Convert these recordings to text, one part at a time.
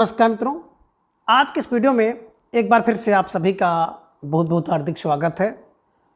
नमस्कार मित्रों, आज के इस वीडियो में एक बार फिर से आप सभी का बहुत बहुत हार्दिक स्वागत है।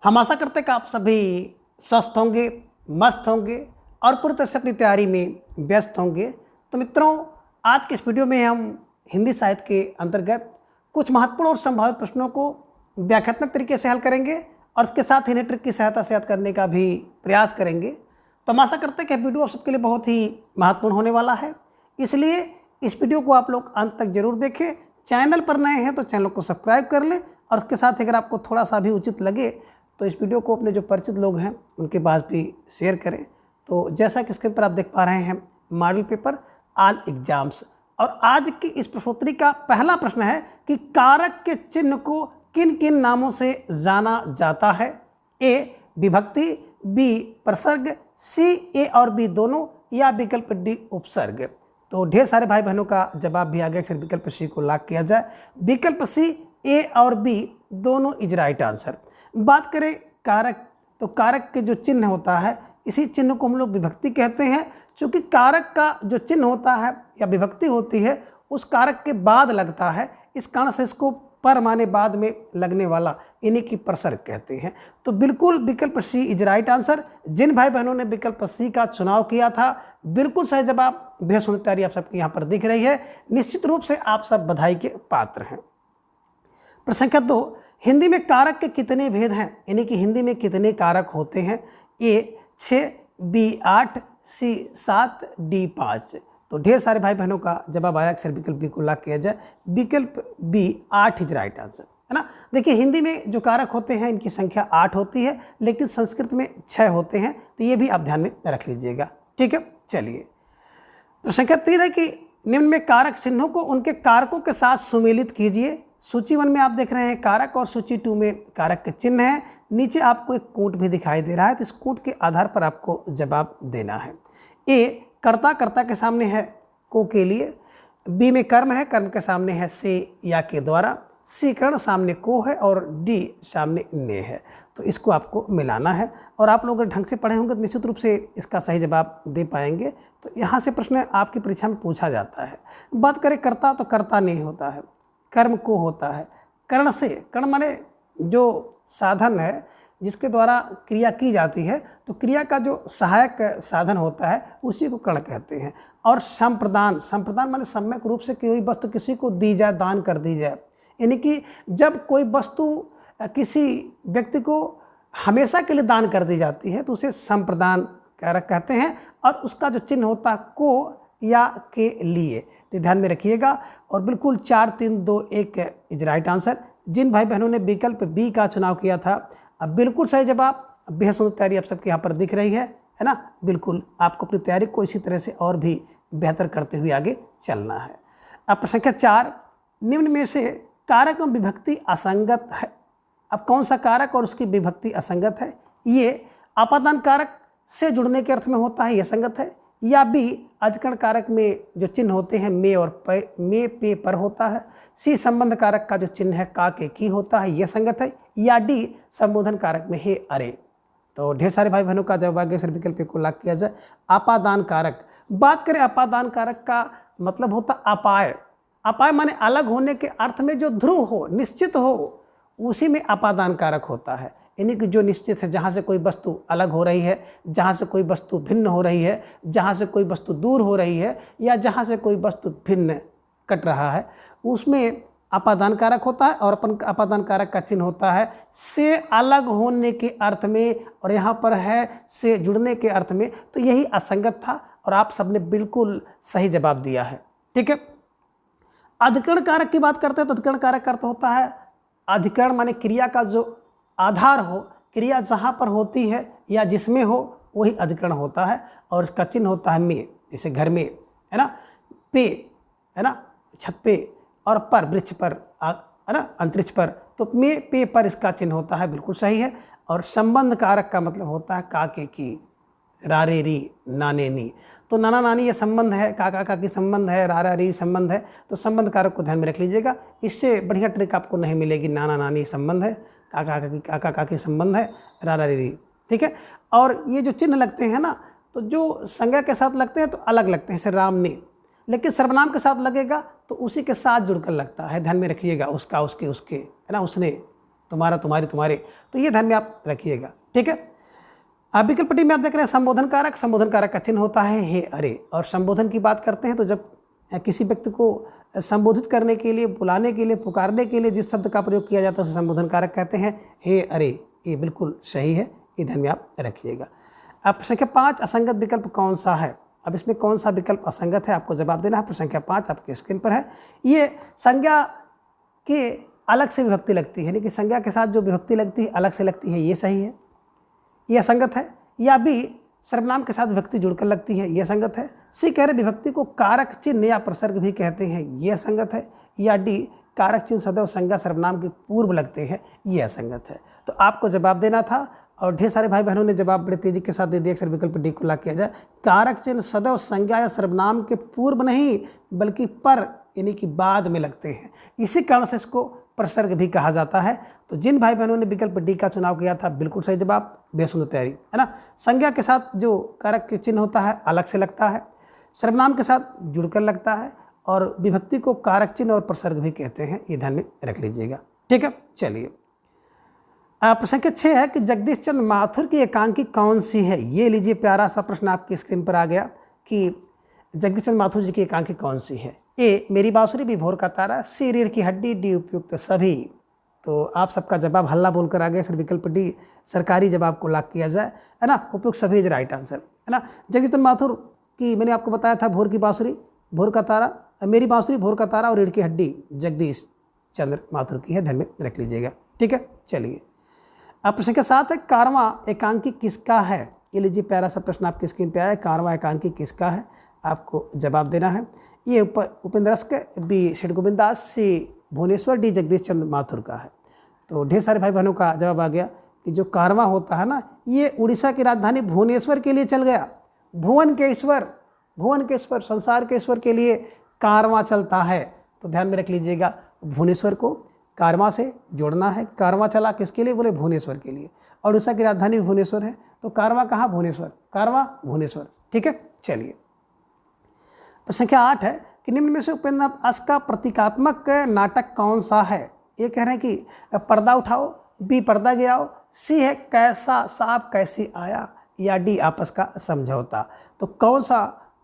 हम आशा करते हैं कि आप सभी स्वस्थ होंगे, मस्त होंगे और पूरी तरह से अपनी तैयारी में व्यस्त होंगे। तो मित्रों, आज के इस वीडियो में हम हिंदी साहित्य के अंतर्गत कुछ महत्वपूर्ण और संभावित प्रश्नों को व्याख्यात्मक तरीके से हल करेंगे और इसके साथ ही ट्रिक की सहायता से याद करने का भी प्रयास करेंगे। तो हम आशा करते हैं कि वीडियो आप सबके लिए बहुत ही महत्वपूर्ण होने वाला है, इसलिए इस वीडियो को आप लोग अंत तक जरूर देखें। चैनल पर नए हैं तो चैनल को सब्सक्राइब कर लें और इसके साथ अगर आपको थोड़ा सा भी उचित लगे तो इस वीडियो को अपने जो परिचित लोग हैं उनके पास भी शेयर करें। तो जैसा कि स्क्रीन पर आप देख पा रहे हैं, मॉडल पेपर ऑल एग्जाम्स, और आज की इस प्रश्नोत्तरी का पहला प्रश्न है कि कारक के चिन्ह को किन किन नामों से जाना जाता है। ए विभक्ति, बी प्रसर्ग, सी ए और बी दोनों, या विकल्प डी उपसर्ग। तो ढेर सारे भाई बहनों का जवाब भी आ गया, अक्सर विकल्प सी को लॉक किया जाए। विकल्प सी ए और बी दोनों इज राइट आंसर। बात करें कारक, तो कारक के जो चिन्ह होता है इसी चिन्ह को हम लोग विभक्ति कहते हैं। चूँकि कारक का जो चिन्ह होता है या विभक्ति होती है उस कारक के बाद लगता है, इस कारण से इसको पर माने बाद में लगने वाला इन्हीं की प्रसर्ग कहते हैं। तो बिल्कुल विकल्प सी इज राइट आंसर। जिन भाई बहनों ने विकल्प सी का चुनाव किया था बिल्कुल सही जवाब, बेहद सुंदर तैयारी आप सबकी यहाँ पर दिख रही है। निश्चित रूप से आप सब बधाई के पात्र हैं। प्रश्न संख्या 2, हिंदी में कारक के कितने भेद हैं, यानी कि हिंदी में कितने कारक होते हैं। ए 6, बी 8, सी 7, डी 5। तो ढेर सारे भाई बहनों का जवाब आया, अक्सर विकल्प बी को लॉक किया जाए। विकल्प बी 8 इज राइट आंसर, है ना। देखिए, हिंदी में जो कारक होते हैं इनकी संख्या 8 होती है, लेकिन संस्कृत में 6 होते हैं, तो ये भी आप ध्यान में रख लीजिएगा। ठीक है, चलिए। प्रश्न संख्या 3 है कि निम्न में कारक चिन्हों को उनके कारकों के साथ सुमेलित कीजिए। सूची 1 में आप देख रहे हैं कारक और सूची 2 में कारक के चिन्ह हैं। नीचे आपको एक कूट भी दिखाई दे रहा है, तो इस कूट के आधार पर आपको जवाब देना है। ए कर्ता, कर्ता के सामने है को के लिए। बी में कर्म है, कर्म के सामने है से या के द्वारा। सी कर्ण, सामने को है, और डी सामने ने है। तो इसको आपको मिलाना है, और आप लोग अगर ढंग से पढ़े होंगे तो निश्चित रूप से इसका सही जवाब दे पाएंगे। तो यहाँ से प्रश्न आपकी परीक्षा में पूछा जाता है। बात करें कर्ता, तो कर्ता नहीं होता है, कर्म को होता है। कर्ण से, कर्ण माने जो साधन है जिसके द्वारा क्रिया की जाती है, तो क्रिया का जो सहायक साधन होता है उसी को कर्ण कहते हैं। और संप्रदान, संप्रदान माने सम्यक रूप से कोई वस्तु किसी को दी जाए, दान कर दी जाए, यानी कि जब कोई वस्तु किसी व्यक्ति को हमेशा के लिए दान कर दी जाती है तो उसे संप्रदान कारक कहते हैं, और उसका जो चिन्ह होता है को या के लिए। तो ध्यान में रखिएगा। और बिल्कुल 4, 3, 2, 1 इज राइट आंसर। जिन भाई बहनों ने विकल्प बी का चुनाव किया था, अब बिल्कुल सही जवाब। बेहद सुंदर तैयारी आप सबके यहाँ पर दिख रही है ना। बिल्कुल आपको अपनी तैयारी को इसी तरह से और भी बेहतर करते हुए आगे चलना है। अब प्रश्न संख्या 4, निम्न में से कारक और विभक्ति असंगत है। अब कौन सा कारक और उसकी विभक्ति असंगत है। ये आपादान कारक से जुड़ने के अर्थ में होता है, यह संगत है। या बी अधिकरण कारक में जो चिन्ह होते हैं मे और मे पे पर होता है। सी संबंध कारक का जो चिन्ह है का के की होता है, यह संगत है। या डी संबोधन कारक में हे अरे। तो ढेर सारे भाई बहनों का जवाब आगे विकल्प को लॉक किया जाए। आपादान कारक, बात करें आपादान कारक का मतलब होता अपाय। अपाय माने अलग होने के अर्थ में जो ध्रुव हो, निश्चित हो, उसी में आपादान कारक होता है। यानी कि जो निश्चित है, जहाँ से कोई वस्तु अलग हो रही है, जहाँ से कोई वस्तु भिन्न हो रही है, जहाँ से कोई वस्तु दूर हो रही है, या जहाँ से कोई वस्तु भिन्न कट रहा है, उसमें आपादान कारक होता है। और अपन आपादान कारक का चिन्ह होता है से अलग होने के अर्थ में, और यहाँ पर है से जुड़ने के अर्थ में। तो यही असंगत था और आप सबने बिल्कुल सही जवाब दिया है। ठीक है। अधिकरण कारक की बात करते हैं तो अधिकरण कारक का अर्थ होता है अधिकरण माने क्रिया का जो आधार हो, क्रिया जहाँ पर होती है या जिसमें हो वही अधिकरण होता है, और इसका चिन्ह होता है में। जैसे घर में, है ना, पे, है ना, छत पे, और पर वृक्ष पर, है ना, अंतरिक्ष पर। तो में पे पर इसका चिन्ह होता है, बिल्कुल सही है। और संबंध कारक का मतलब होता है का के की, रारे री, नाने नी। तो नाना नानी ये संबंध है, काका काकी संबंध है, रारा री संबंध है। तो संबंध कारक को ध्यान में रख लीजिएगा। इससे बढ़िया ट्रिक आपको नहीं मिलेगी। नाना नानी संबंध है, काका काकी संबंध है, रारा री। ठीक है। और ये जो चिन्ह लगते हैं ना, तो जो संज्ञा के साथ लगते हैं तो अलग लगते हैं। जैसे राम ने, लेकिन सर्वनाम के साथ लगेगा तो उसी के साथ जुड़कर लगता है, ध्यान में रखिएगा। उसका, उसके, उसके, है ना, उसने, तुम्हारा, तुम्हारी, तुम्हारे, तो ये ध्यान में आप रखिएगा, ठीक है। अब विकल्प डी में आप देख रहे हैं संबोधन कारक। संबोधन कारक का चिन्ह होता है हे, अरे। और संबोधन की बात करते हैं तो जब किसी व्यक्ति को संबोधित करने के लिए, बुलाने के लिए, पुकारने के लिए जिस शब्द का प्रयोग किया जाता है उसे संबोधन कारक कहते हैं, हे, अरे। ये बिल्कुल सही है, ये ध्यान में आप रखिएगा। अब संख्या 5, असंगत विकल्प कौन सा है? अब इसमें कौन सा विकल्प असंगत है आपको जवाब देना है। संख्या 5 आपके स्क्रीन पर है। ये संज्ञा के अलग से विभक्ति लगती है, यानी कि संज्ञा के साथ जो विभक्ति लगती है अलग से लगती है, ये सही है, ये असंगत है। या बी, सर्वनाम के साथ विभक्ति जुड़कर लगती है, ये असंगत है। सी कह रहे विभक्ति को कारक चिन्ह या प्रसर्ग भी कहते हैं, ये असंगत है। या डी, कारक चिन्ह सदैव संज्ञा सर्वनाम के पूर्व लगते हैं, ये असंगत है। तो आपको जवाब देना था और ढेर सारे भाई बहनों ने जवाब बड़े तेजी के साथ दे दिया। अक्सर विकल्प डी को ला किया जाए। कारक चिन्ह सदैव संज्ञा या सर्वनाम के पूर्व नहीं बल्कि पर, यानी कि बाद में लगते हैं, इसी कारण से इसको प्रसर्ग भी कहा जाता है। तो जिन भाई बहनों ने विकल्प डी का चुनाव किया था बिल्कुल सही जवाब, बेसुंदर तैयारी, है ना। संज्ञा के साथ जो कारक के चिन्ह होता है अलग से लगता है, सर्वनाम के साथ जुड़कर लगता है, और विभक्ति को कारक चिन्ह और प्रसर्ग भी कहते हैं, ये ध्यान में रख लीजिएगा, ठीक है। चलिए, प्रश्न 6 है कि जगदीश चंद्र माथुर की एकांकी कौन सी है? ये लीजिए, प्यारा सा प्रश्न आपकी स्क्रीन पर आ गया कि जगदीश चंद्र माथुर जी की एकांकी कौन सी है। ए, मेरी बांसुरी, बी, भोर का तारा, सी, रीढ़ की हड्डी, डी, उपयुक्त सभी। तो आप सबका जवाब हल्ला बोलकर आ गया सर, विकल्प डी सरकारी जवाब को लॉक किया जाए, है ना। उपयुक्त सभी इज राइट आंसर, है ना। जगदीश चंद्र माथुर की मैंने आपको बताया था, भोर की बांसुरी, भोर का तारा, मेरी बांसुरी, भोर का तारा और रीढ़ की हड्डी जगदीश चंद्र माथुर की है, ध्यान में रख लीजिएगा, ठीक है। चलिए, अब प्रश्न के साथ है, कारवां एकांकी किसका है? ये लीजिए, प्यारा सा प्रश्न आपकी स्क्रीन पे आया है, कारवां एकांकी किसका है? आपको जवाब देना है। ये उपेंद्र रस्क, बी, षडगोविंद दास, सी, भुवनेश्वर, डी, जगदीश चंद्र माथुर का है। तो ढेर सारे भाई बहनों का जवाब आ गया कि जो कारवां होता है ना, ये उड़ीसा की राजधानी भुवनेश्वर के लिए चल गया। भुवन के ईश्वर, भुवन के ईश्वर, संसार के ईश्वर के लिए कारवां चलता है। तो ध्यान में रख लीजिएगा, भुवनेश्वर को कारवां से जोड़ना है। कारवां चला किसके लिए? बोले भुवनेश्वर के लिए। और उड़ीसा की राजधानी भी भुवनेश्वर है, तो कारवां कहाँ? भुवनेश्वर, कारवां भुवनेश्वर, ठीक है। चलिए, संख्या 8 है कि निम्न में से उपेंद्रनाथ अस का प्रतीकात्मक नाटक कौन सा है? ये कह रहे हैं कि पर्दा उठाओ, बी, पर्दा गिराओ, सी है कैसा सांप कैसे आया, या डी, आपस का समझौता। तो कौन सा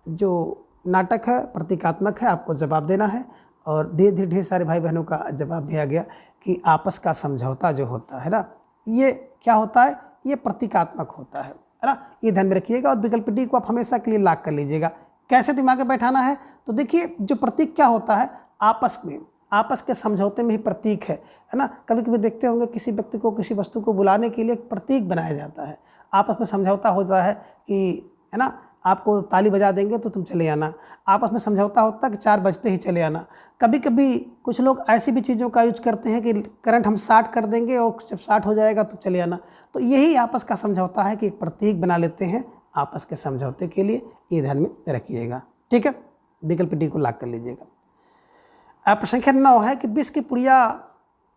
जो नाटक है प्रतीकात्मक है, आपको जवाब देना है। और धीरे धीरे ढेर सारे भाई बहनों का जवाब भी आ गया कि आपस का समझौता जो होता है ना, ये क्या होता है? ये प्रतीकात्मक होता है ना, ये ध्यान में रखिएगा। और विकल्प डी को आप हमेशा के लिए लॉक कर लीजिएगा। कैसे दिमाग में बैठाना है? तो देखिए, जो प्रतीक क्या होता है, आपस में, आपस के समझौते में ही प्रतीक है ना। कभी कभी देखते होंगे किसी व्यक्ति को, किसी वस्तु को बुलाने के लिए एक प्रतीक बनाया जाता है, आपस में समझौता होता है कि, है ना, आपको ताली बजा देंगे तो तुम चले आना। आपस में समझौता होता है कि 4 बजते ही चले आना। कभी कभी कुछ लोग ऐसी भी चीज़ों का यूज करते हैं कि करंट हम 60 कर देंगे और जब 60 हो जाएगा तो चले आना। तो यही आपस का समझौता है कि एक प्रतीक बना लेते हैं आपस के समझौते के लिए, ये ध्यान में रखिएगा, ठीक है। विकल्प डी को लॉक कर लीजिएगा। अब संख्या 9 है कि विष की पुड़िया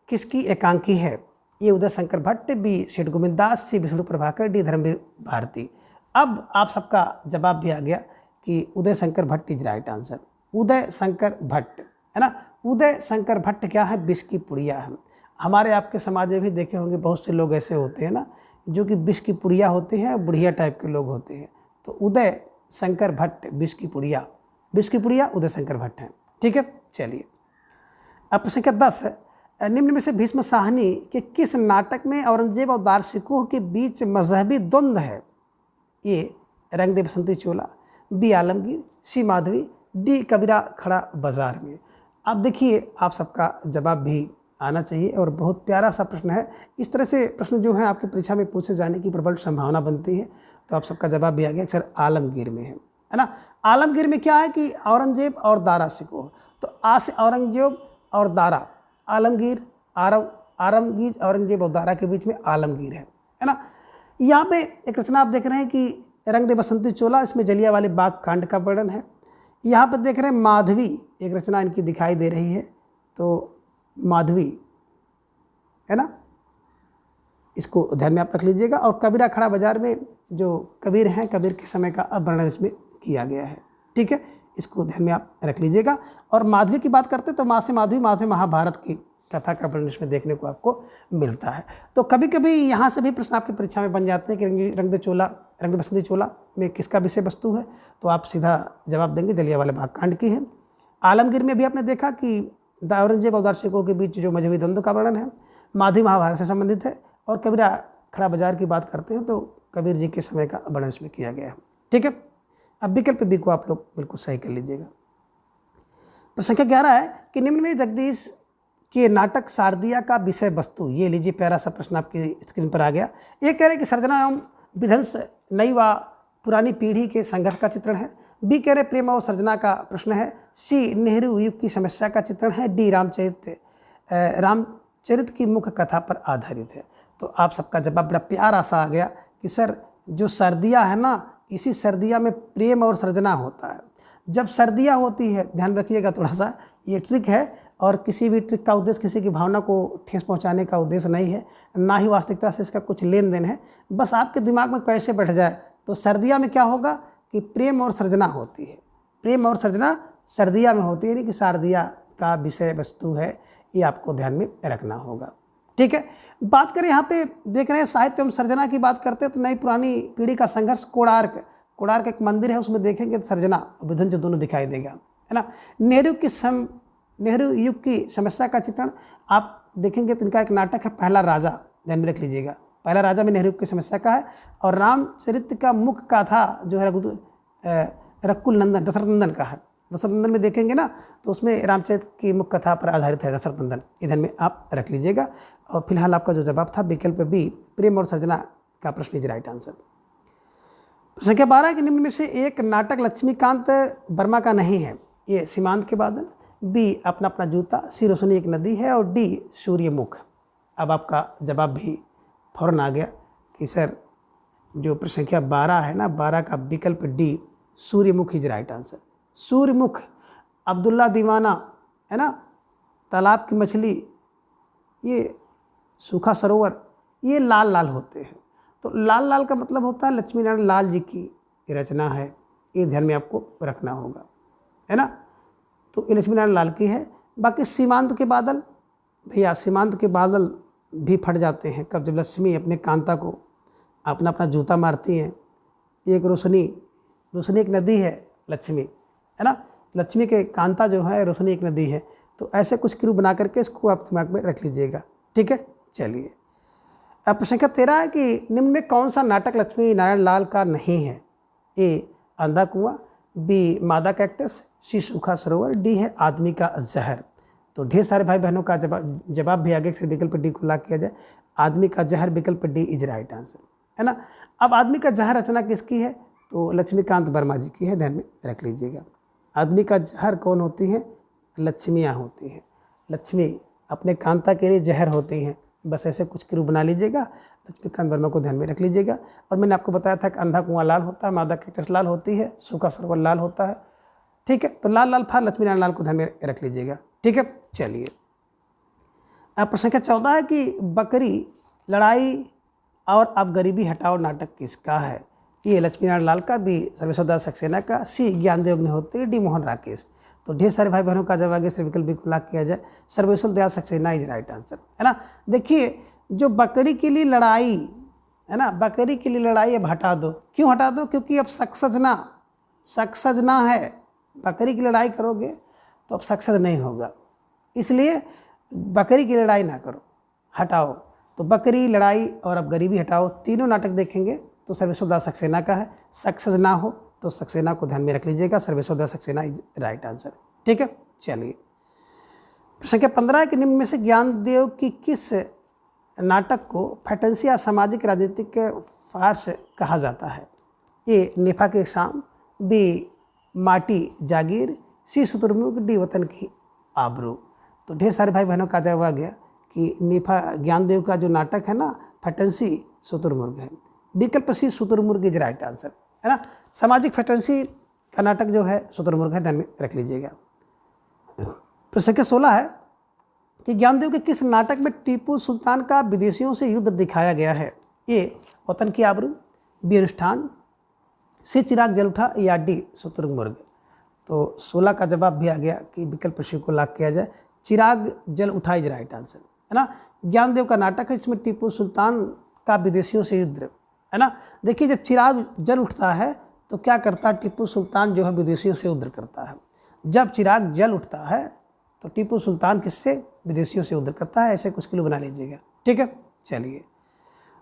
किसकी एकांकी है? ये उदय Shankar Bhatt, B, Seth Govind Das, C, Vishnu Prabhakar, D, Dharamvir Bharati. अब आप सबका जवाब भी आ गया कि Uday Shankar Bhatt is right answer. Uday Shankar Bhatt, है ना। उदय शंकर भट्ट क्या है? विष की पुड़िया है। हमारे आपके समाज में भी देखे होंगे बहुत से लोग ऐसे होते हैं ना, जो कि विष की पुड़िया होते हैं, बुढ़िया टाइप के लोग होते हैं। तो उदय शंकर भट्ट विष की पुड़िया, विष की पुड़िया उदय शंकर भट्ट हैं, ठीक है। चलिए, अब संख्या 10 है, निम्न में से भीष्म साहनी के किस नाटक में औरंगजेब और दारशिकोह के बीच मजहबी द्वंद्व है? ए, रंग दे बसंती चोला, बी, आलमगीर, सी, माधवी, डी, कबीरा खड़ा बाजार में। अब देखिए, आप सबका जवाब भी आना चाहिए और बहुत प्यारा सा प्रश्न है। इस तरह से प्रश्न जो है आपकी परीक्षा में पूछे जाने की प्रबल संभावना बनती है। तो आप सबका जवाब भी आ गया, सर आलमगीर में है ना। आलमगीर में क्या है कि औरंगजेब और दारा शिकोह, तो औरंगजेब और दारा, आलमगीर, आलमगीर, औरंगजेब और दारा के बीच में आलमगीर है ना। यहाँ पे एक रचना आप देख रहे हैं कि रंग दे बसंती चोला, इसमें जलियांवाले बाग कांड का वर्णन है। यहाँ पर देख रहे हैं माधवी, एक रचना इनकी दिखाई दे रही है, तो माधवी, है ना, इसको ध्यान में आप रख लीजिएगा। और कबीरा खड़ा बाजार में जो कबीर हैं, कबीर के समय का वर्णन इसमें किया गया है, ठीक है। इसको ध्यान में आप रख लीजिएगा। और माधवी की बात करते तो माँ से माधवी, माँ से महाभारत की कथा का वर्णन इसमें देखने को आपको मिलता है। तो कभी कभी यहाँ से भी प्रश्न आपकी परीक्षा में बन जाते हैं कि रंग दे बसंती चोला में किसका विषय वस्तु है, तो आप सीधा जवाब देंगे जलियांवाला बाग कांड की है। आलमगीर में भी आपने देखा कि औरंगजेब और दार्शनिकों के बीच जो मजहबी द्वंद्व का वर्णन है, माधवी महाभारत से संबंधित है। और कबीरा खड़ा बाजार की बात करते हैं तो कबीर जी के समय का वर्णन इसमें किया गया है। ठीक है, अब विकल्प बी को आप लोग बिल्कुल सही कर लीजिएगा। प्रश्न संख्या 11 है कि निम्न में जगदीश के नाटक शारदिया का विषय वस्तु, ये लीजिए प्यारा सा प्रश्न आपकी स्क्रीन पर आ गया। ये कह रहे कि सर्जना एवं विध्वंस नई व पुरानी पीढ़ी के संघर्ष का चित्रण है। बी कह रहे प्रेम और सर्जना का प्रश्न है। सी नेहरू युग की समस्या का चित्रण है। डी रामचरित की मुख्य कथा पर आधारित है। तो आप सबका जवाब बड़ा प्यारा सा आ गया कि सर जो सर्दियाँ है ना, इसी सर्दियाँ में प्रेम और सर्जना होता है। जब सर्दियाँ होती है, ध्यान रखिएगा थोड़ा सा, ये ट्रिक है और किसी भी ट्रिक का उद्देश्य किसी की भावना को ठेस पहुंचाने का उद्देश्य नहीं है, ना ही वास्तविकता से इसका कुछ लेन देन है। बस आपके दिमाग में कैसे बैठ जाए। तो सर्दियाँ में क्या होगा कि प्रेम और सर्जना होती है, प्रेम और सर्जना सर्दियाँ में होती है, नहीं कि शारदिया का विषय वस्तु है। ये आपको ध्यान में रखना होगा। ठीक है, बात करें यहाँ पे देख रहे हैं साहित्य एवं सर्जना की बात करते हैं तो नई पुरानी पीढ़ी का संघर्ष। कोणार्क एक मंदिर है, उसमें देखेंगे तो सर्जना और विध्वंस जो दोनों दिखाई देगा, है ना। नेहरू युग की समस्या का चित्रण आप देखेंगे तो इनका एक नाटक है पहला राजा, ध्यान में रख लीजिएगा। पहला राजा में नेहरू युग की समस्या का है। और रामचरित का मुख्य कथा जो है रकुल नंदन दशरथ नंदन का है। दशरथ नंदन में देखेंगे ना तो उसमें रामचरित की मुख्य कथा पर आधारित है दशरथ नंदन, इधर में आप रख लीजिएगा। और फिलहाल आपका जो जवाब था विकल्प बी प्रेम और सर्जना का प्रश्न इज राइट आंसर। संख्या 12 है कि निम्न में से एक नाटक लक्ष्मीकांत वर्मा का नहीं है। ए सीमांत के बादल, बी अपना अपना जूता, सी रोशनी एक नदी है और डी सूर्यमुख। अब आपका जवाब भी फौरन आ गया कि सर जो प्रश्न संख्या 12 है ना, 12 का विकल्प D Suryamukh is right answer. Suryamukh, Abdullah Deewana, है ना, तालाब की मछली, ये सूखा सरोवर, ये लाल लाल होते हैं। तो लाल लाल का मतलब होता है लक्ष्मी नारायण लाल जी की रचना है, ये ध्यान में आपको रखना होगा, है ना। तो ये लक्ष्मी नारायण लाल की है। बाकी सीमांत के बादल, भैया सीमांत के बादल भी फट जाते हैं कब, जब लक्ष्मी अपने कांता को अपना अपना जूता मारती हैं। एक रोशनी एक नदी है लक्ष्मी, है ना, लक्ष्मी के कांता जो है रोशनी एक नदी है। तो ऐसे कुछ क्रू बना करके इसको आप दिमाग में रख लीजिएगा। ठीक है, चलिए अब प्रश्न संख्या 13 है कि निम्न में कौन सा नाटक लक्ष्मी नारायण लाल का नहीं है। ए अंधा कुआं, बी मादा कैक्टस, सी सूखा सरोवर, डी है आदमी का जहर। तो ढेर सारे भाई बहनों का जवाब भी आगे से विकल्प डी को लॉक किया जाए। आदमी का जहर विकल्प डी इज राइट आंसर, है ना। अब आदमी का जहर रचना किसकी है, तो लक्ष्मीकांत वर्मा जी की है, ध्यान में रख लीजिएगा। आदमी का जहर कौन होती है, लक्ष्मियाँ होती हैं। लक्ष्मी अपने कांता के लिए जहर होती हैं। बस ऐसे कुछ क्रू बना लीजिएगा, लक्ष्मीकांत वर्मा को ध्यान में रख लीजिएगा। और मैंने आपको बताया था कि अंधा कुआं लाल होता है, मादा कैक्टस लाल होती है, सूखा सरोवर लाल होता है। ठीक है, तो लाल लाल फार लक्ष्मी नारायण लाल को ध्यान में रख लीजिएगा। ठीक है, चलिए अब प्रश्न संख्या 14 है कि बकरी लड़ाई और अब गरीबी हटाओ नाटक किसका है। ये लक्ष्मी नारायण लाल का, बी सर्वेश्वर दास सक्सेना का, सी ज्ञानदेव अग्निहोत्री, डी मोहन राकेश। तो ढेर सारे भाई बहनों का जब आगे से विकल्प भी को लॉक किया जाए, Sarveshwar Dayal Saxena is right answer, है ना। देखिए जो बकरी के लिए लड़ाई है ना, बकरी के लिए लड़ाई अब हटा दो। क्यों हटा दो, क्योंकि अब सक्सजना है। बकरी की लड़ाई करोगे तो अब सक्सेस नहीं होगा, इसलिए बकरी की लड़ाई ना करो, हटाओ। तो बकरी, लड़ाई और अब गरीबी हटाओ, तीनों नाटक देखेंगे तो सर्वेश्वर दास सक्सेना का है। सक्सेस ना हो तो सक्सेना को ध्यान में रख लीजिएगा, सर्वेश्वर दास सक्सेना इज राइट आंसर। ठीक है, चलिए प्रश्न संख्या 15 है कि निम्न में से ज्ञानदेव की किस नाटक को फैंटेसी सामाजिक राजनीतिक फार्स कहा जाता है। ए नेफा के शाम, बी माटी जागीर, सी शुतुरमुर्ग, डी वतन की आबरू। तो ढेर सारे भाई बहनों का जवाब आ गया कि नेफा ज्ञानदेव का जो नाटक है ना फैंटेसी शुतुरमुर्ग है। विकल्प सी शुतुरमुर्ग इज राइट आंसर, है ना। सामाजिक फैंटेसी का नाटक जो है शुतुरमुर्ग है, ध्यान में रख लीजिएगा। प्रश्न संख्या 16 है कि ज्ञानदेव के किस नाटक में टीपू सुल्तान का विदेशियों से युद्ध दिखाया गया है। ए वतन की आबरू, बी अनुष्ठान, सी चिराग जल उठा, या डी शुतुरमुर्ग। तो 16 का जवाब भी आ गया कि विकल्प सी को लॉक किया जाए, चिराग जल उठा इज राइट आंसर, है ना। ज्ञानदेव का नाटक है, इसमें टीपू सुल्तान का विदेशियों से युद्ध, है ना। देखिए जब चिराग जल उठता है तो क्या करता है, टीपू सुल्तान जो है विदेशियों से युद्ध करता है। जब चिराग जल उठता है तो टीपू सुल्तान किससे, विदेशियों से युद्ध करता है। ऐसे कुछ किलो बना लीजिएगा, ठीक है। चलिए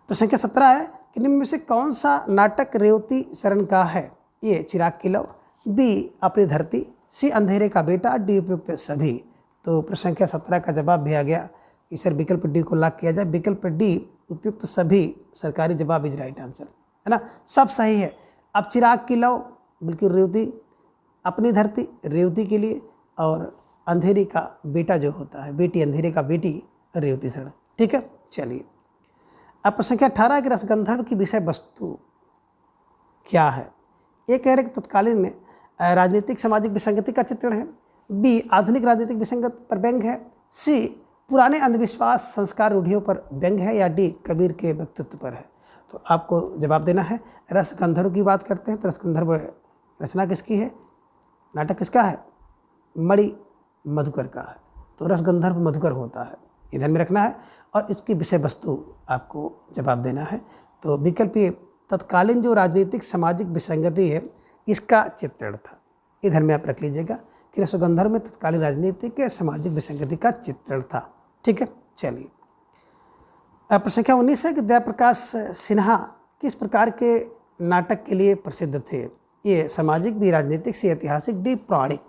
प्रश्न संख्या 17 है कि निम्न में से कौन सा नाटक रेवती शरण का है। ए चिराग की लौ, बी अपनी धरती, सी अंधेरे का बेटा, डी उपयुक्त सभी। तो प्रश्न संख्या 17 का जवाब भी आ गया कि सर विकल्प डी को लॉक किया जाए, विकल्प डी उपयुक्त सभी सरकारी जवाब इज राइट आंसर, है ना। सब सही है। अब चिराग की लौ बिल्कुल रेवती, अपनी धरती रेवती के लिए, और अंधेरे का बेटा जो होता है बेटी, अंधेरे का बेटी रेवती शरण, ठीक है। चलिए अब प्रश्न संख्या 18 कि रसगंधर्व की विषय वस्तु क्या है। ये कह रहे कि तत्कालीन राजनीतिक सामाजिक विसंगति का चित्रण है, बी आधुनिक राजनीतिक विसंगति पर व्यंग है, सी पुराने अंधविश्वास संस्कार रूढ़ियों पर व्यंग है, या डी कबीर के व्यक्तित्व पर है। तो आपको जवाब देना है। रसगंधर्व की बात करते हैं तो रसगंधर्व रचना किसकी है, नाटक किसका है, मणि मधुकर का है। तो रसगंधर्व मधुकर होता है, ये ध्यान में रखना है। और इसकी विषय वस्तु आपको जवाब देना है। तो विकल्प ये तत्कालीन जो राजनीतिक सामाजिक विसंगति है इसका चित्रण था, ये ध्यान में आप रख लीजिएगा कि रसगंधर्व में तत्कालीन राजनीतिक सामाजिक विसंगति का चित्रण था, ठीक है। चलिए प्रश्न संख्या 19 है कि जयप्रकाश सिन्हा किस प्रकार के नाटक के लिए प्रसिद्ध थे। ये सामाजिक, बी राजनीतिक, सी ऐतिहासिक, डी पौराणिक।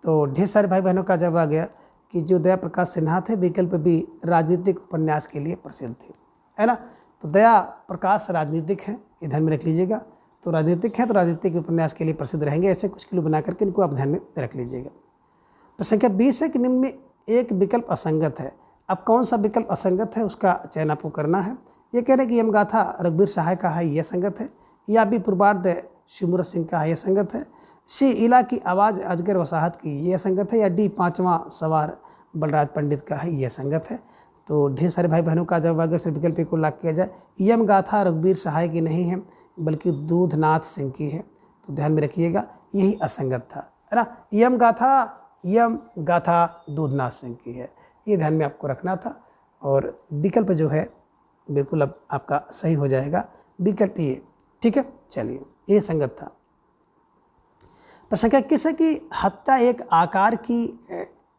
तो ढेर सारे भाई बहनों का जवाब आ गया कि जो दया प्रकाश सिन्हा थे विकल्प भी राजनीतिक उपन्यास के लिए प्रसिद्ध थे, है ना। तो दया प्रकाश राजनीतिक हैं, ये ध्यान में रख लीजिएगा। तो राजनीतिक है तो राजनीतिक उपन्यास के लिए प्रसिद्ध रहेंगे। ऐसे कुछ किलो बना करके इनको आप ध्यान में रख लीजिएगा। प्रश्न संख्या 20 है कि निम्न में एक विकल्प असंगत है। अब कौन सा विकल्प असंगत है उसका चयन आपको करना है। ये कह रहे हैं कि यमगाथा रघुवीर सहाय का है, यह संगत है, या बी पूर्वार्ध शिवमूरत सिंह का है, यह संगत है, सी इला की आवाज़ अजगर वसाहत की, यह संगत है, या डी पांचवा सवार बलराज पंडित का है, यह संगत है। तो ढेर सारे भाई बहनों का जवाब अगर सिर्फ विकल्प को लॉक किया जाए, यम गाथा रघुवीर सहाय की नहीं है बल्कि दूधनाथ सिंह की है। तो ध्यान में रखिएगा यही असंगत था, है ना। यम गाथा दूधनाथ सिंह की है, ये ध्यान में आपको रखना था। और विकल्प जो है बिल्कुल अब आपका सही हो जाएगा, विकल्प ये, ठीक है। चलिए ये संगत था। प्रश्न संख्या 21 है कि हत्या एक आकार की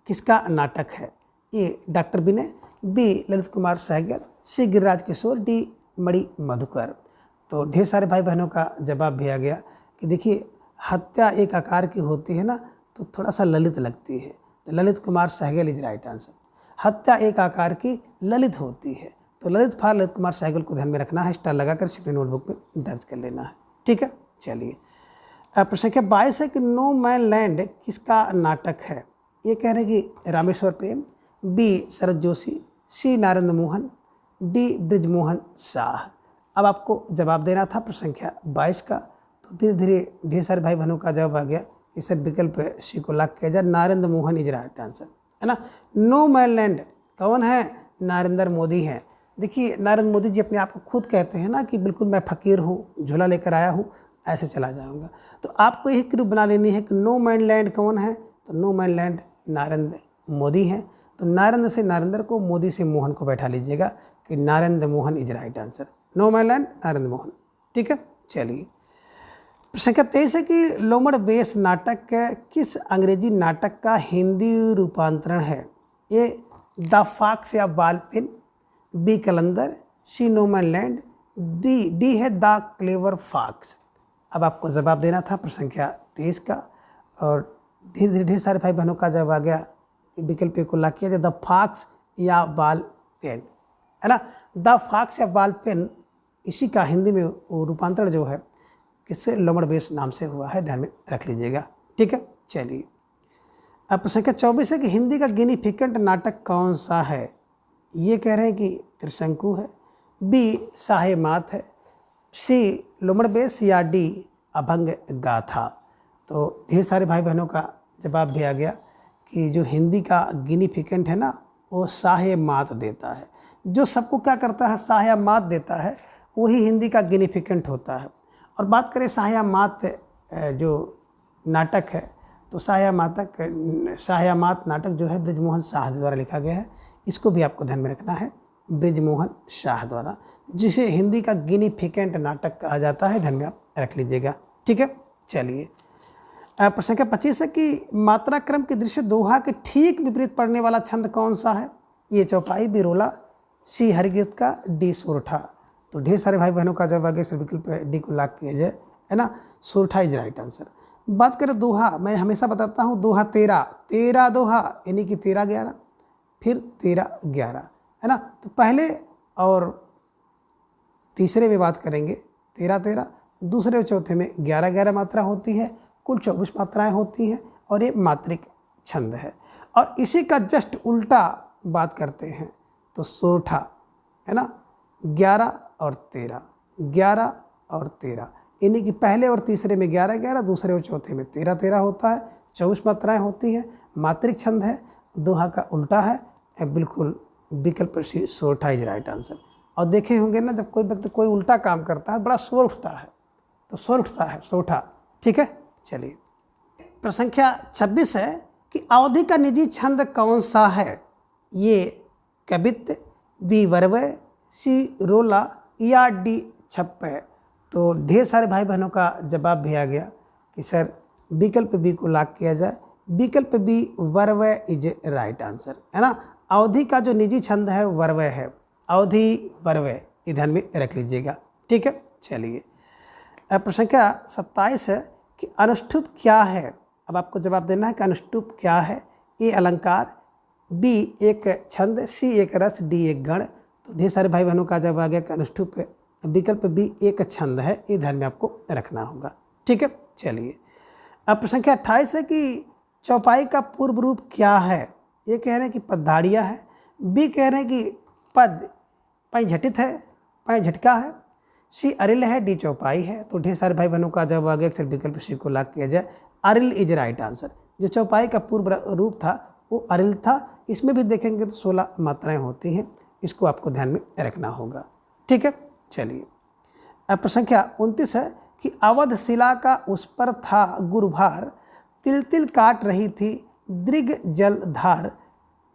किसका नाटक है। ए डॉक्टर विनय, बी ललित कुमार सहगल, सी गिरिराज किशोर, डी मणि मधुकर। तो ढेर सारे भाई बहनों का जवाब भी आ गया कि देखिए हत्या एक आकार की होती है ना तो थोड़ा सा ललित लगती है, तो Lalit Kumar Sehgal is right answer. हत्या एक आकार की ललित होती है, तो ललित फार ललित कुमार सहगल को ध्यान में रखना है, स्टार लगाकर अपनी नोटबुक में दर्ज कर लेना है, ठीक है। चलिए प्रश्न संख्या 22 है कि नो मैन लैंड किसका नाटक है। ये कह रहे हैं कि रामेश्वर प्रेम, बी शरद जोशी, सी नारेंद्र मोहन, डी ब्रिजमोहन शाह। अब आपको जवाब देना था प्रश्न संख्या 22 का। तो धीरे धीरे ढेर सारे भाई बहनों का जवाब आ गया कि सर विकल्प सी को लॉक किया जाए, Narendra Mohan is right answer, है ना। नो मैन लैंड कौन है, नरेंद्र मोदी हैं। देखिए नरेंद्र मोदी जी अपने आप को खुद कहते हैं ना कि बिल्कुल मैं फ़कीर हूँ, झोला लेकर आया हूँ, ऐसे चला जाऊँगा। तो आपको यही क्लिप बना लेनी है कि नो मैन लैंड कौन है, तो no man land Narendra Modi हैं। तो नरेंद्र से नरेंद्र को, मोदी से मोहन को बैठा लीजिएगा कि Narendra Mohan is right answer. No man land Narendra Mohan, ठीक है। चलिए प्रश्न संख्या 23 है कि लोमड़ बेस नाटक किस अंग्रेजी नाटक का हिंदी रूपांतरण है। ए द फॉक्स या बालपिन, बी कलंदर, सी नो मैन लैंड, डी है द क्लेवर फॉक्स। अब आपको जवाब देना था प्रश्न संख्या 23 का। और धीरे धीरे ढेर सारे भाई बहनों का जवाब आ गया, विकल्प को लॉक किया जाए, द फॉक्स या बाल पेन, है ना। द फॉक्स या बाल पेन इसी का हिंदी में रूपांतरण जो है किससे, लोमड़ बेस नाम से हुआ है, ध्यान में रख लीजिएगा, ठीक है। चलिए अब प्रश्न संख्या 24 है कि हिंदी का गिनीफिकेंट नाटक कौन सा है। ये कह रहे हैं कि त्रिशंकु है, बी साहे मात है, सी लोमड़ बेस, या डी अभंग गाथा। तो ढेर सारे भाई बहनों का जवाब भी आ गया कि जो हिंदी का गिनीफिकेंट है ना वो साहे मात देता है। जो सबको क्या करता है, साहे मात देता है, वही हिंदी का गिनीफिकेंट होता है। और बात करें साहे मात जो नाटक है तो शाहयामात नाटक जो है ब्रिजमोहन शाह द्वारा लिखा गया है, इसको भी आपको ध्यान में रखना है, ब्रिजमोहन शाह द्वारा, जिसे हिंदी का गिनीफिकेंट नाटक कहा जाता है, ध्यान में आप रख लीजिएगा। ठीक है, चलिए प्रश्न संख्या 25 है कि मात्रा क्रम के दृश्य दोहा के ठीक विपरीत पढ़ने वाला छंद कौन सा है? ये चौपाई, बिरोला, सी हरिगीत का, डी सोरठा। तो ढेर सारे भाई बहनों का जवाब आगे विकल्प डी को लॉक किया जाए, है ना, सोरठा इज राइट आंसर। बात करें दोहा, मैं हमेशा बताता हूँ दोहा 13 दोहा, यानी कि 13-11, फिर 13-11, है ना। तो पहले और तीसरे में बात करेंगे 13-13, दूसरे और चौथे में 11-11 मात्रा होती है, कुल 24 मात्राएं होती हैं, और ये मात्रिक छंद है। और इसी का जस्ट उल्टा बात करते हैं तो सोरठा, है ना, 11 और 13, 11 और 13, यानी कि पहले और तीसरे में 11-11, दूसरे और चौथे में 13-13 होता है, 24 मात्राएं होती हैं, मात्रिक छंद है, दोहा का उल्टा है, बिल्कुल विकल्प सी सोरठा इज राइट आंसर। और देखे होंगे ना, जब कोई व्यक्ति कोई उल्टा काम करता है बड़ा शोर उठता है, तो शोर उठता है, सोरठा। ठीक है, चलिए प्रश्न संख्या 26 है कि अवधि का निजी छंद कौन सा है? ये कवित्त, बी वरवय, सी रोला या डी छप्पय। तो ढेर सारे भाई बहनों का जवाब भी आ गया कि सर विकल्प बी को लॉक किया जाए, विकल्प बी वरवय इज राइट आंसर, है ना। अवधि का जो निजी छंद है वरवय है, अवधि वरवय, ध्यान में रख लीजिएगा। ठीक है, चलिए प्रश्न संख्या 27 है कि अनुष्टुप क्या है? अब आपको जवाब देना है कि अनुष्टुप क्या है। ए अलंकार, बी एक छंद, सी एक रस, डी एक गण। तो ढेर सारे भाई बहनों का जवाब आ गया कि अनुष्टुप विकल्प बी एक छंद है, ये ध्यान में आपको रखना होगा। ठीक है, चलिए अब प्रश्न संख्या 28 है कि चौपाई का पूर्व रूप क्या है? ये कह रहे हैं कि पदधाड़िया है, बी कह रहे हैं कि पद पाई झटित है, पाई झटका है, सी अरिल है, डी चौपाई है। तो ढेर सारे भाई बहनों का जवाब आ गया अक्सर विकल्प सी को लॉक किया जाए, अरिल इज राइट आंसर। जो चौपाई का पूर्व रूप था वो अरिल था। इसमें भी देखेंगे तो 16 मात्राएं होती हैं, इसको आपको ध्यान में रखना होगा। ठीक है, चलिए अब प्रश्न संख्या 29 है कि अवध शिला का उस पर था गुरुभार, तिल तिल काट रही थी दृग जलधार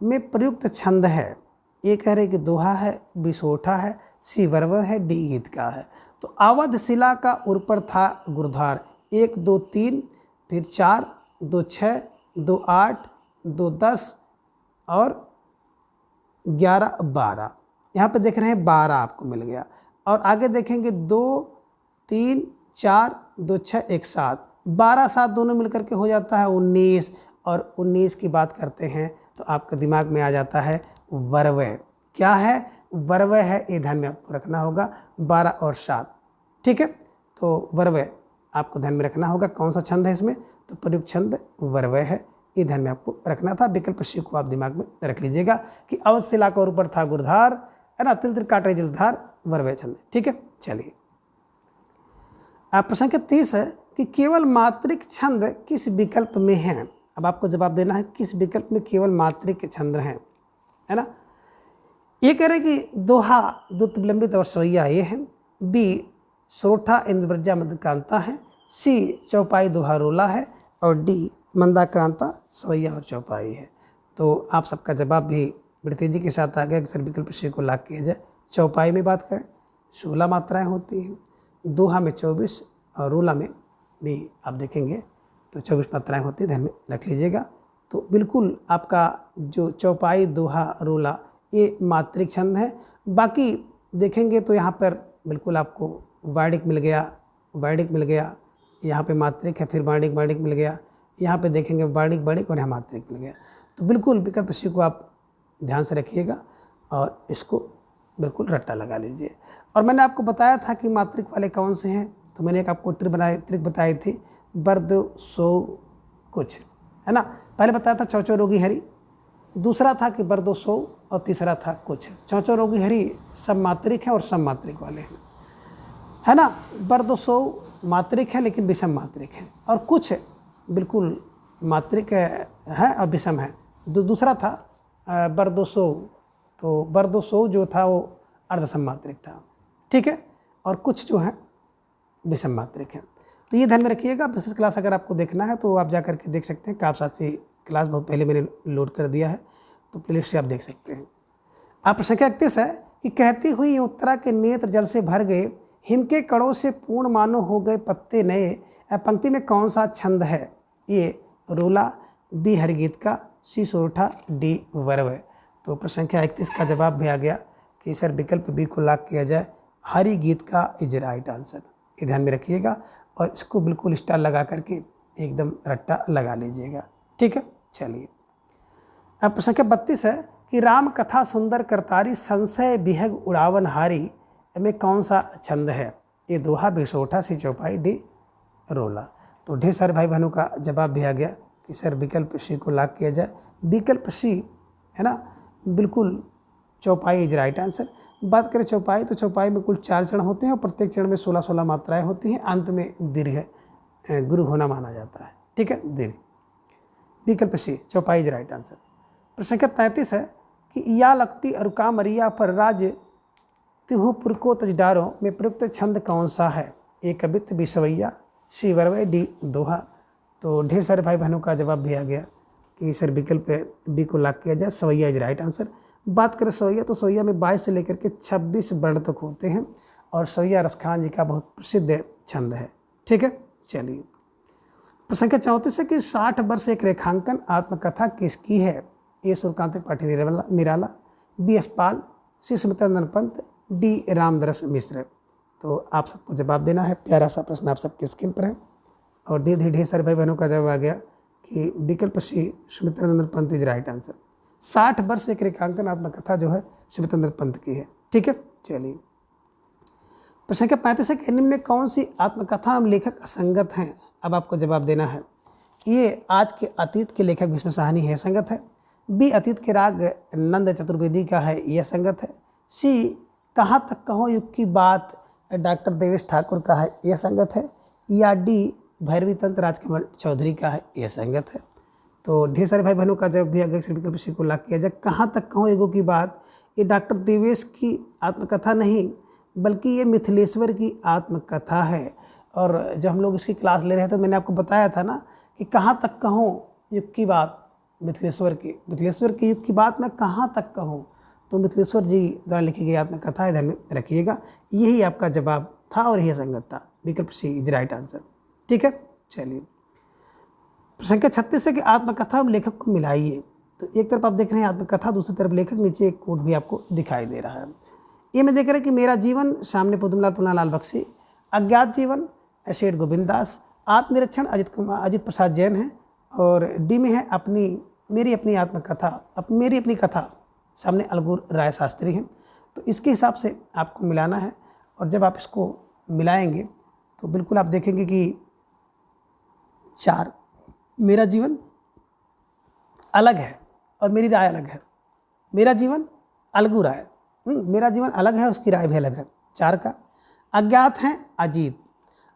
में प्रयुक्त छंद है। ये कह रहे कि दोहा है, बी सोरठा है, सी वरवय है, डी गीत का है। तो अवध शिला का उर पर था गुरुधार, 1 2 3, फिर 4 2 6 2 8 2 10 और 11 12। यहाँ पे देख रहे हैं 12 आपको मिल गया। और आगे देखेंगे 2 3 4 2 6 1 7, 12 7 दोनों मिलकर के हो जाता है 19। और 19 की बात करते हैं तो आपके दिमाग में आ जाता है वरवय। क्या है? वरवय है, ये ध्यान में आपको रखना होगा, 12 और 7। ठीक है, तो वरवय आपको ध्यान में रखना होगा। कौन सा छंद है इसमें? तो प्रयुक्त छंद वरवय है, ये ध्यान में आपको रखना था। विकल्प सी को आप दिमाग में रख लीजिएगा कि अवध शिला के ऊपर था गुरुधार, है ना, तिल तिल काट रही जलधार, वरवय छंद। ठीक है, चलिए प्रश्न संख्या 30 है कि केवल मात्रिक छंद किस विकल्प में है? अब आपको जवाब देना है किस विकल्प में केवल मात्रिक छंद हैं, है ना। ये कह रहे कि दोहा द्रुत विलंबित और सवैया ये है, बी सोरठा इंद्रव्रजा मध्यकांता है, सी चौपाई दोहा रोला है, और डी मंदाक्रांता सवैया और चौपाई है। तो आप सबका जवाब भी बड़ी तेजी के साथ आ गया कि सर विकल्प सी को लॉक किया जाए। चौपाई में बात करें 16 मात्राएं होती हैं, दोहा में 24 और रोला में भी आप देखेंगे तो 24 मात्राएं होती हैं, ध्यान में रख लीजिएगा। तो बिल्कुल आपका जो चौपाई दोहा रोला ये मात्रिक छंद है। बाकी देखेंगे तो यहाँ पर बिल्कुल आपको वार्णिक मिल गया, वार्णिक मिल गया, यहाँ पे मात्रिक है, फिर वार्णिक वार्णिक मिल गया, यहाँ पे देखेंगे वार्णिक वार्णिक और यहाँ मात्रिक मिल गया। तो बिल्कुल विकल्प सी को आप ध्यान से रखिएगा और इसको बिल्कुल रट्टा लगा लीजिए। और मैंने आपको बताया था कि मात्रिक वाले कौन से हैं, तो मैंने एक आपको ट्रिक बताई थी, बर्द सो कुछ, है ना। पहले बताया था चौचो रोगी हरी, दूसरा था कि बर्दो सो, और तीसरा था कुछ। चौचो रोगी हरी सब मात्रिक हैं और सब मात्रिक वाले हैं, है ना। बर्दो सो मात्रिक है लेकिन विषम मात्रिक है, और कुछ बिल्कुल मात्रिक है और विषम है। दूसरा था बर्दो सो, तो बर्दो सो जो था वो अर्धसम मात्रिक था, ठीक है, और कुछ जो है विषम मात्रिक है। तो ये ध्यान में रखिएगा। विशेष क्लास अगर आपको देखना है तो आप जा करके देख सकते हैं। काव्यशास्त्री क्लास बहुत पहले मैंने लोड कर दिया है, तो प्लेलिस्ट से आप देख सकते हैं। आप प्रश्न 31 है कि कहती हुई उत्तरा के नेत्र जल से भर गए, हिम के कणों से पूर्ण मानो हो गए पत्ते नए, पंक्ति में कौन सा छंद है? ए रोला, बी हरिगीत का, सी सोरठा, डी वर्व। तो प्रश्न संख्या 31 का जवाब भी आ गया कि सर विकल्प बी को लॉक किया जाए, हरि गीत का इज राइट आंसर। ये ध्यान में रखिएगा और इसको बिल्कुल स्टार लगा करके एकदम रट्टा लगा लीजिएगा। ठीक है, चलिए अब प्रश्न संख्या 32 है कि राम कथा सुंदर करतारी, संशय विहग उड़ावन हारी में कौन सा छंद है? ये दोहा, बी सोरठा, सी चौपाई, डी रोला। तो ढेर सारे भाई बहनों का जवाब भी आ गया कि सर विकल्प सी को लॉक किया जाए। विकल्प सी है ना, बिल्कुल चौपाई इज राइट आंसर। बात करें चौपाई, तो चौपाई में कुल 4 चरण होते हैं और प्रत्येक चरण में 16-16 मात्राएं होती हैं। अंत में दीर्घ गुरु होना माना जाता है। ठीक है, दीर्घ। विकल्प सी चौपाई इज राइट आंसर। प्रश्न संख्या 33 है कि या लकटी अरुका मरिया पर राज तिहुपुर को तजदारों में प्रयुक्त छंद कौन सा है? ए कवित्त, बी सवैया, सी वर्व, डी दोहा। तो ढेर सारे भाई बहनों का जवाब भी आ गया कि सर विकल्प बी को लॉक किया जाए, सवैया इज राइट आंसर। बात करें सवैया, तो सवैया में 22 से लेकर के 26 वर्ण तक होते हैं और सवैया रसखान जी का बहुत प्रसिद्ध छंद है। ठीक है, चलिए प्रश्न संख्या 34 है कि 60 वर्ष एक रेखांकन आत्मकथा किसकी है? ए सूर्यकांत त्रिपाठी निराला, बी यशपाल, सी सुमित्रानंदन पंत, डी रामदरस मिश्र। तो आप सबको जवाब देना है। प्यारा सा प्रश्न आप सबके स्क्रीन पर है और ढेर सारे भाई बहनों का जवाब आ गया कि विकल्प C Sumitranandan Pant is right answer. 60 वर्ष एक रेखांकन आत्मकथा जो है सुमित्रानंदन पंत की है। ठीक है, चलिए प्रश्न संख्या 35 है कि निम्न में कौन सी आत्मकथा एवं लेखक असंगत हैं? अब आपको जवाब देना है। ये आज के अतीत के लेखक भीष्म साहनी है, संगत है। बी अतीत के राग नंद चतुर्वेदी का है, यह संगत है। सी कहाँ तक कहो युग की बात डॉक्टर देवेश ठाकुर का है, यह संगत है। या डी भैरवी तंत्र राजकमल चौधरी का है, यह संगत है। तो ढेर सारे भाई बहनों का जब भी अगर विकल्प सी को लॉक किया जाए। कहाँ तक कहूँ युगों की बात, ये डॉक्टर देवेश की आत्मकथा नहीं बल्कि ये मिथिलेश्वर की आत्मकथा है। और जब हम लोग इसकी क्लास ले रहे थे तो मैंने आपको बताया था ना कि कहाँ तक कहूँ युग की बात, मिथिलेश्वर की युग की बात मैं कहाँ तक कहूँ, तो मिथिलेश्वर जी द्वारा लिखी गई आत्मकथा है, ध्यान में रखिएगा। यही आपका जवाब था और यही संगत था। विकल्प सी इज राइट आंसर। ठीक है, चलिए प्रश्न संख्या 36 है कि आत्मकथा और लेखक को मिलाइए। तो एक तरफ आप देख रहे हैं आत्मकथा, दूसरी तरफ लेखक, नीचे एक कोट भी आपको दिखाई दे रहा है। ये में देख रहे हैं कि मेरा जीवन, सामने पदमलाल पुन्नालाल बख्शी, अज्ञात जीवन सेठ गोविंद दास, आत्मनिरीक्षण अजित प्रसाद जैन है और डी में है मेरी अपनी आत्मकथा, मेरी अपनी कथा, सामने अलगूर राय शास्त्री हैं। तो इसके हिसाब से आपको मिलाना है और जब आप इसको मिलाएंगे तो बिल्कुल आप देखेंगे कि 4 मेरा जीवन अलग है और मेरी राय अलग है। मेरा जीवन अलगू राय, मेरा जीवन अलग है, उसकी राय भी अलग है। 4 का अज्ञात है अजीत,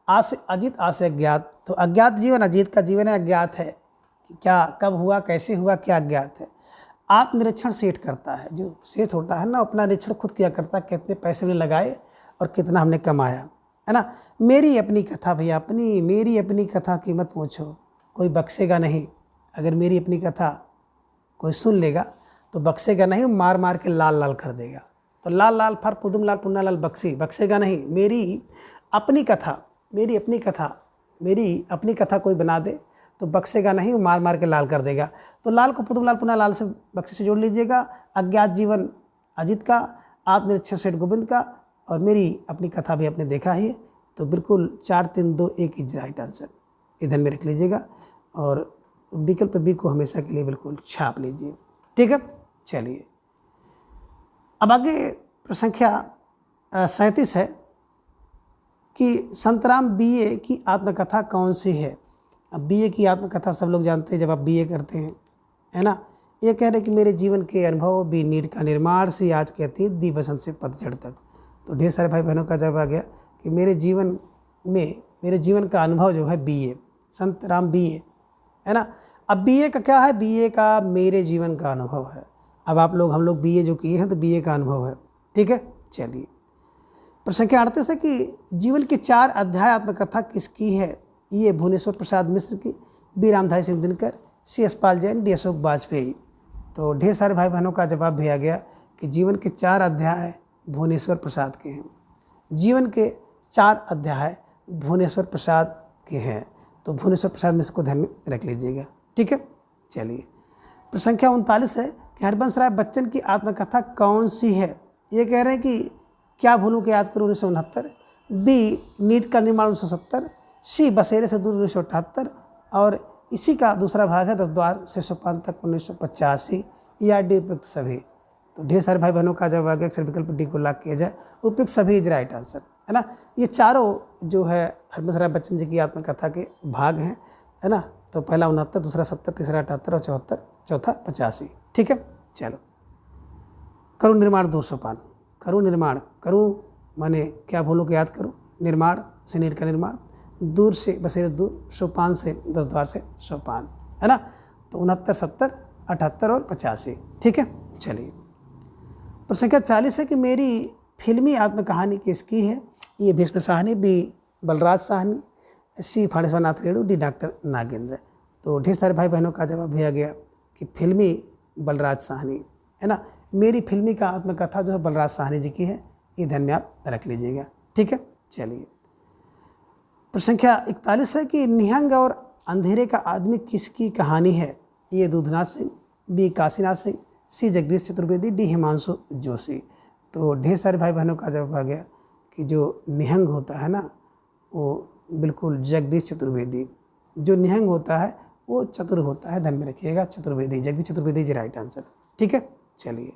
आज से अजीत, आज से अज्ञात। तो अज्ञात जीवन, अजीत का जीवन है, अज्ञात है कि क्या कब हुआ, कैसे हुआ, क्या अज्ञात है। आत्मनिरीक्षण सेठ करता है, जो सेठ होता है ना अपना निरीक्षण खुद किया करता है, कितने पैसे हमने लगाए और कितना हमने कमाया, है ना। मेरी अपनी कथा भैया, मेरी अपनी कथा की मत पूछो, कोई बख्शेगा नहीं। अगर मेरी अपनी कथा कोई सुन लेगा तो बख्शेगा नहीं, मार मार के लाल लाल कर देगा। तो लाल लाल फर पुदमलाल पुन्नालाल बख्शी, बख्शेगा नहीं। मेरी अपनी कथा कोई बना दे तो बख्शेगा नहीं, मार मार के लाल कर देगा। तो लाल को पुदमलाल पुन्नालाल से बख्शी से जोड़ लीजिएगा। अज्ञात जीवन अजीत का, आत्मनिरीक्षण सेठ गोविंद का और मेरी अपनी कथा भी आपने देखा ही है। तो बिल्कुल 4, 3, 2, 1 इज राइट आंसर, इधर में रख लीजिएगा और विकल्प बी को हमेशा के लिए बिल्कुल छाप लीजिए। ठीक है, चलिए अब आगे प्रश्न संख्या 37 है कि संतराम बीए की आत्मकथा कौन सी है। अब बीए की आत्मकथा सब लोग जानते हैं जब आप बीए करते हैं, है ना। ये कह रहे कि मेरे जीवन के अनुभव, बी नीड का निर्माण से आज के अतीत, दी बसंत से पतझड़ तक। तो ढेर सारे भाई बहनों का जवाब आ गया कि मेरे जीवन का अनुभव जो है बीए, संतराम बीए, है ना। अब बीए का क्या है, बीए का मेरे जीवन का अनुभव है। अब हम लोग बीए जो किए हैं तो बीए का अनुभव है। ठीक है, चलिए प्रश्न संख्या 38 है कि जीवन की 4 अध्याय आत्मकथा किसकी है? ये भुवनेश्वर प्रसाद मिश्र की, बी रामधारी सिंह दिनकर, सी यशपाल जैन, डी अशोक वाजपेयी। तो ढेर सारे भाई बहनों का जवाब भी आ गया कि जीवन के 4 अध्याय भुवनेश्वर प्रसाद के हैं। जीवन के 4 अध्याय भुवनेश्वर प्रसाद के हैं। तो भुवनेश्वर प्रसाद मिश्र को ध्यान में रख लीजिएगा। ठीक है, चलिए। प्रश्न संख्या 39 है कि हरिवंश राय बच्चन की आत्मकथा कौन सी है? ये कह रहे हैं कि क्या भूलूं के याद करूं 1969, बी नीट का निर्माण 1970, सी बसेरे से दूर 1978 और इसी का दूसरा भाग है 10 द्वार से सोपान तक 1985, या डी उपयुक्त सभी। तो ढेर सारे भाई बहनों का जवाब आ गया अक्सर विकल्प डी को लॉक किया जाए, उपयुक्त सभी इज राइट आंसर, है ना। ये चारों जो है हरिवंश राय बच्चन जी की आत्मकथा के भाग हैं, है ना। तो पहला 69, दूसरा 70, तीसरा 78 और 74, चौथा 85। ठीक है, चलो। करूँ निर्माण दूर सोपान, करूँ निर्माण, करूँ माने क्या भूलों को याद करूँ, निर्माण से नीट का निर्माण, दूर से बसेरे दूर, सोपान से 10 द्वार से सोपान, है ना। तो 69, 70, 78 और 85। ठीक है, चलिए। प्रश्न संख्या 40 है कि मेरी फिल्मी आत्मकहानी किसकी है? ये भीष्म साहनी, बी बलराज साहनी, सी फाणेश्वर नाथ रेणु, डी डॉक्टर नागेंद्र। तो ढेर सारे भाई बहनों का जवाब भी आ गया कि फिल्मी बलराज साहनी, है ना। मेरी फिल्मी का आत्मकथा जो है बलराज साहनी जी की है, ये ध्यान में आप रख लीजिएगा। ठीक है, चलिए। प्रश्न संख्या 41 है कि निहंग और अंधेरे का आदमी किसकी कहानी है? ये दूधनाथ सिंह, बी काशीनाथ सिंह, सी जगदीश चतुर्वेदी, डी हिमांशु जोशी। तो ढेर सारे भाई बहनों का जवाब आ गया कि जो निहंग होता है ना, वो बिल्कुल जगदीश चतुर्वेदी। जो निहंग होता है वो चतुर होता है, ध्यान में रखिएगा, चतुर्वेदी, जगदीश चतुर्वेदी जी राइट आंसर। ठीक है, चलिए।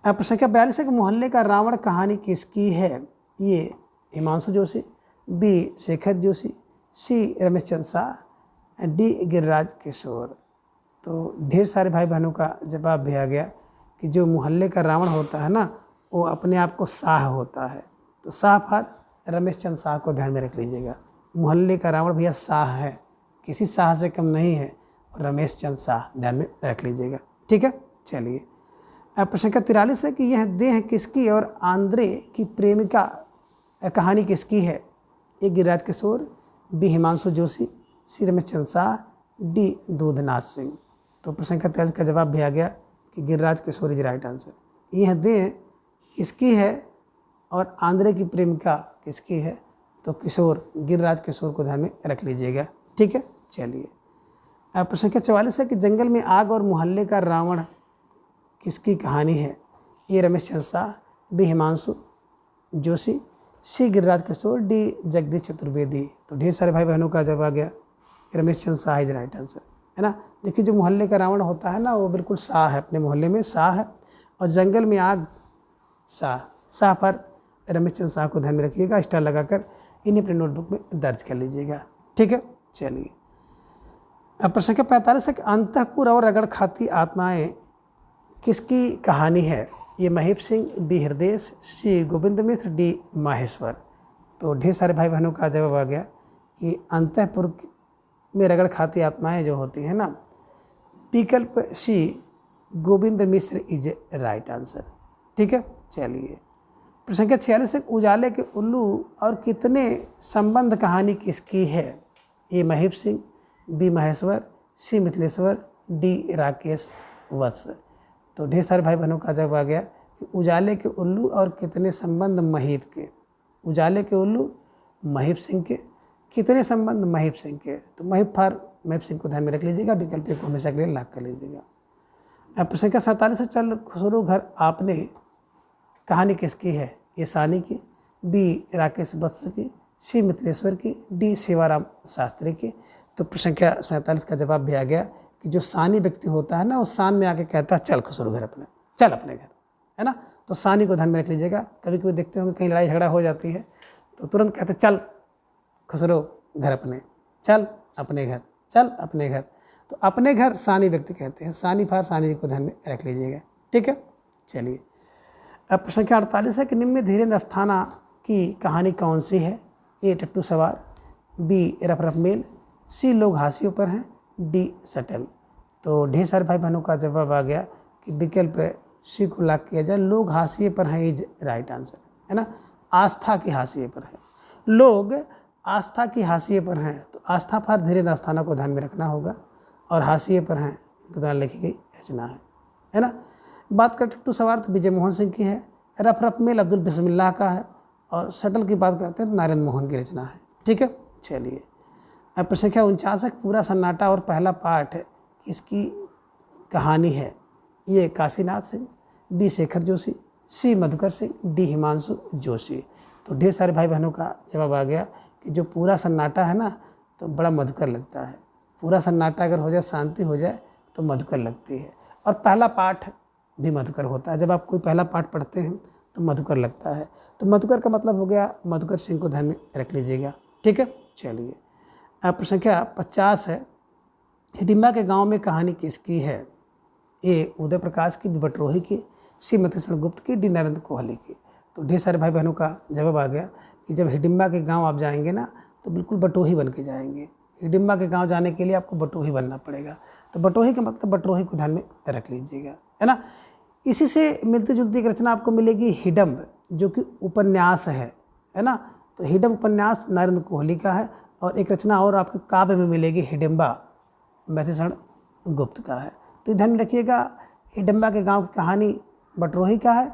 प्रश्न संख्या 42 है कि मोहल्ले का रावण कहानी किसकी है? ये हिमांशु जोशी, बी शेखर जोशी, सी रमेश चंद्र शाह, डी गिरिराज किशोर। तो ढेर सारे भाई बहनों का जवाब भी आ गया कि जो मोहल्ले का रावण होता है ना, वो अपने आप को शाह होता है। तो शाह फॉर रमेश चंद्र शाह को ध्यान में रख लीजिएगा। मोहल्ले का रावण भैया शाह है, किसी शाह से कम नहीं है, और रमेश चंद्र शाह ध्यान में रख लीजिएगा। ठीक है, चलिए। प्रश्न संख्या 43 है कि यह देह किसकी और आंद्रे की प्रेमिका कहानी किसकी है? ए गिरिराज किशोर, बी हिमांशु जोशी, सी रमेश चंद्र शाह, डी दूधनाथ सिंह। तो प्रश्न संख्या 43 का जवाब भी आ गया कि Giriraj Kishore is right answer. यह देह किसकी है और आंद्रे की प्रेमिका किसकी है? तो किशोर, गिरिराज किशोर को ध्यान में रख लीजिएगा। ठीक है, चलिए। प्रश्न संख्या 44 है कि जंगल में आग और मोहल्ले का रावण किसकी कहानी है? ए रमेश चंद्र शाह, बी हिमांशु जोशी, सी गिरिराज किशोर, डी जगदीश चतुर्वेदी। तो ढेर सारे भाई बहनों का जवाब आ गया Ramesh Chandra Shah is right answer, है ना। देखिए, जो मोहल्ले का रावण होता है ना, वो बिल्कुल शाह है, अपने मोहल्ले में शाह है, और जंगल में आग शाह पर रमेश चंद्र शाह को ध्यान में रखिएगा, स्टार लगाकर इन्हें अपने नोटबुक में दर्ज कर लीजिएगा। ठीक है, चलिए। अब प्रश्न संख्या 45 है कि अंतःपुर और रगड़ खाती आत्माएं किसकी कहानी है? ये महेश सिंह, बी हृदय, सी गोविंद मिश्र, डी माहेश्वर। तो ढेर सारे भाई बहनों का जवाब आ गया कि अंतःपुर में रगड़ खाती आत्माएं जो होती हैं ना, विकल्प सी गोविंद मिश्र इज राइट आंसर। ठीक है, चलिए। प्रश्न संख्या 46 है उजाले के उल्लू और कितने संबंध कहानी किसकी है? ए महेश सिंह, बी महेश्वर, सी मिथिलेश्वर, डी राकेश वत्स। तो ढेर सारे भाई बहनों का जवाब आ गया कि उजाले के उल्लू और कितने संबंध महीप के। उजाले के उल्लू महीप सिंह के, कितने संबंध महीप सिंह के। तो महीप फॉर महीप सिंह को ध्यान में रख लीजिएगा, विकल्प को हमेशा के लिए लॉक कर लीजिएगा। अब प्रश्न संख्या 47 है चल खुसरो घर आपने कहानी किसकी है? ए सानी की, बी राकेश वत्स की, सी मिथिलेश्वर की, डी शिवाराम शास्त्री की। तो प्रश्न संख्या 47 का जवाब भी आ गया कि जो सानी व्यक्ति होता है ना, उस शान में आके कहता है चल खुसरो घर अपने, चल अपने घर, है ना। तो सानी को ध्यान में रख लीजिएगा। कभी कभी देखते होंगे कहीं लड़ाई झगड़ा हो जाती है तो तुरंत कहते चल खुसरो घर अपने, चल अपने घर, चल अपने घर। तो अपने घर सानी व्यक्ति कहते हैं, सानी फार सानी जी को ध्यान में रख लीजिएगा। ठीक है, चलिए। अब प्रश्न संख्या 48 है कि निम्न में धीरेन्द्र अस्थाना की कहानी कौन सी है? ए टट्टू सवार, बी रफ रफ मेल, सी लोग हाशियों पर हैं, डी सटल। तो ढेर सारे भाई बहनों का जवाब आ गया कि विकल्प सी को लॉक किया जाए, लोग हाशिए पर हैं इज राइट आंसर, है ना। आस्था की हाशिए पर है। लोग आस्था की हाशिए पर हैं, तो आस्था पर धीरे दास्ताना को ध्यान में रखना होगा, और हाशिए पर हैं इनके द्वारा लिखी गई रचना है ना। बात करें टिट्टू सवार तो विजय मोहन सिंह की है। रफ रफ मेल अब्दुल बिस्मिल्लाह का है। और शटल की बात करते हैं तो नरेंद्र मोहन की रचना है। ठीक है, चलिए अब प्रश्न संख्या 49 पूरा सन्नाटा और पहला पाठ किसकी कहानी है? ये काशीनाथ सिंह, बी शेखर जोशी, सी मधुकर सिंह, डी हिमांशु जोशी। तो ढेर सारे भाई बहनों का जवाब आ गया कि जो पूरा सन्नाटा है ना तो बड़ा मधुकर लगता है। पूरा सन्नाटा अगर हो जाए, शांति हो जाए तो मधुकर लगती है। और पहला पाठ भी मधुकर होता है। जब आप कोई पहला पाठ पढ़ते हैं तो मधुकर लगता है। तो मधुकर का मतलब हो गया मधुकर सिंह को ध्यान में रख लीजिएगा। ठीक है, चलिए प्रश्न संख्या 50 है। हिडिंबा के गांव में कहानी किसकी है? ए उदय प्रकाश की, बी बटरोही की, सी मतेश्वर गुप्त की, डी नरेंद्र कोहली की। तो ढेर सारे भाई बहनों का जवाब आ गया कि जब हिडिंबा के गांव आप जाएंगे ना तो बिल्कुल बटोही बन के जाएंगे। हिडिंबा के गांव जाने के लिए आपको बटोही बनना पड़ेगा। तो बटोही का मतलब बटरोही को ध्यान में रख लीजिएगा, है ना। इसी से मिलती जुलती एक रचना आपको मिलेगी हिडम्ब, जो कि उपन्यास है ना। तो हिडम्ब उपन्यास नरेंद्र कोहली का है। और एक रचना और आपके काव्य में मिलेगी, हिडिंबा, मतेश्वर गुप्त का है। तो ध्यान में रखिएगा, हिडिंबा के गांव की कहानी बटरोही का है,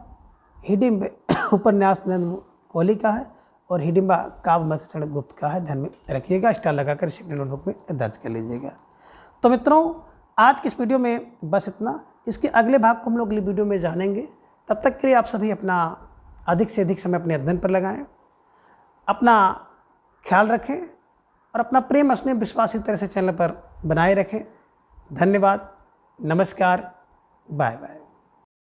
हिडिंब उपन्यास नरेंद्र कोहली का है, और हिडिंबा काव्य मतेश्वर गुप्त का है। ध्यान में रखिएगा, स्टार लगाकर इसे अपने नोटबुक में दर्ज कर लीजिएगा। तो मित्रों, आज की इस वीडियो में बस इतना। इसके अगले भाग को हम लोग अगली वीडियो में जानेंगे। तब तक के लिए आप सभी अपना अधिक से अधिक समय अपने अध्ययन पर लगाएं, अपना ख्याल रखें और अपना प्रेम स्नेह विश्वास इस तरह से चैनल पर बनाए रखें। धन्यवाद, नमस्कार, बाय बाय।